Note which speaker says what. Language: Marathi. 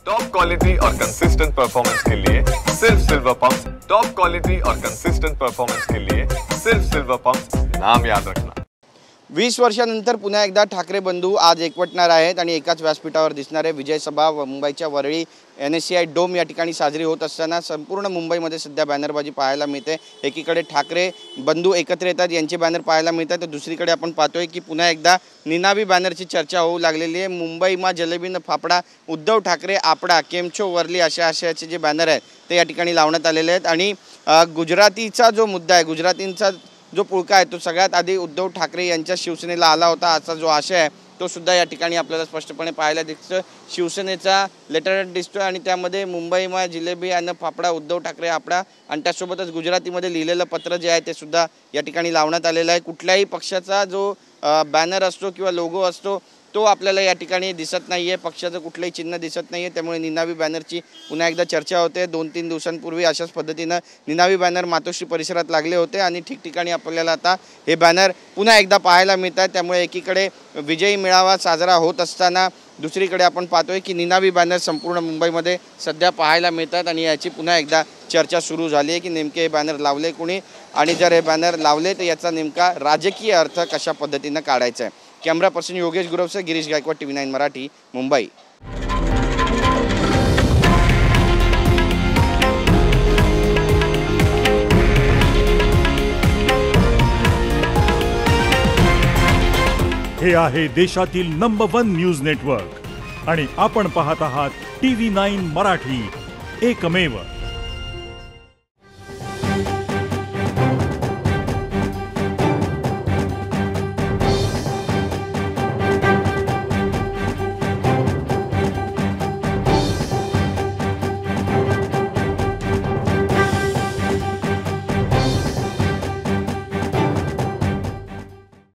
Speaker 1: टॉप क्वालिटी और कंसिस्टेंट परफॉर्मेंस के लिए सिर्फ सिल्वर पंप्स। टॉप क्वालिटी और कंसिस्टेंट परफॉर्मेंस के लिए सिर्फ सिल्वर पंप्स, नाम याद रखना।
Speaker 2: 20 वर्षानंतर पुन्हा एकदा ठाकरे बंधू आज एकवटणार आहेत आणि एकाच व्यासपीठावर दिसणारे विजय सभा मुंबईच्या वरळी NSCI डोम या ठिकाणी साजरी होत असताना संपूर्ण मुंबईमध्ये सध्या बॅनरबाजी पाहायला मिळते। एकीकडे ठाकरे बंधू एकत्र येतात, यांचे बॅनर पाहायला मिळतात, तर दुसरीकडे आपण पाहतोय की पुन्हा एकदा निनावी बॅनरची चर्चा होऊ लागलेली आहे। मुंबई मा जलेबीनं फाफडा, उद्धव ठाकरे आपडा, केमछो वरली अशा आशयाचे जे बॅनर आहेत ते या ठिकाणी लावण्यात आलेले आहेत। आणि गुजरातीचा जो मुद्दा आहे, गुजरातींचा जो पुळका आहे तो सगळ्यात आधी उद्धव ठाकरे यांच्या शिवसेनेला आला होता, असा जो आशय आहे तो सुद्धा या ठिकाणी आपल्याला स्पष्टपणे पाहायला दिसतो। शिवसेनेचा लेटर दिसतोय आणि त्यामध्ये मुंबईमा जिलेबी आणि फाफडा, उद्धव ठाकरे आपडा आणि त्यासोबतच गुजरातीमध्ये लिहिलेलं पत्र जे आहे ते सुद्धा या ठिकाणी लावण्यात आलेलं आहे। कुठल्याही पक्षाचा जो बॅनर असतो किंवा लोगो असतो तो आपल्याला या ठिकाणी दिसत नाहीये, पक्षाचं कुठलंही चिन्ह दिसत नाहीये, त्यामुळे निनावी बॅनरची पुन्हा एकदा चर्चा होते। 2-3 दिवसांपूर्वी अशाच पद्धतीने निनावी बॅनर मातोश्री परिसरात लागले होते आणि ठिकठिकाणी आपल्याला आता हे बॅनर पुन्हा एकदा पाहायला मिळतात। त्यामुळे एकीकडे विजयी मेळावा साजरा होत असताना दुसरीकडे आपण पाहतोय की निनावी बॅनर संपूर्ण मुंबईमध्ये सध्या पाहायला मिळतात आणि याची पुन्हा एकदा चर्चा सुरू झाली आहे की नेमके हे बॅनर लावले कोणी आणि जर हे बॅनर लावले तर याचा नेमका राजकीय अर्थ कशा पद्धतीने काढायचा आहे। कैमरा पर्सन योगेश गुरव से गिरीश गायकवाड, TV9 मराठी, मुंबई।
Speaker 3: हे आहे देशातील नंबर 1 न्यूज नेटवर्क आणि आपण पाहत आहात TV9 मराठी, एकमेव।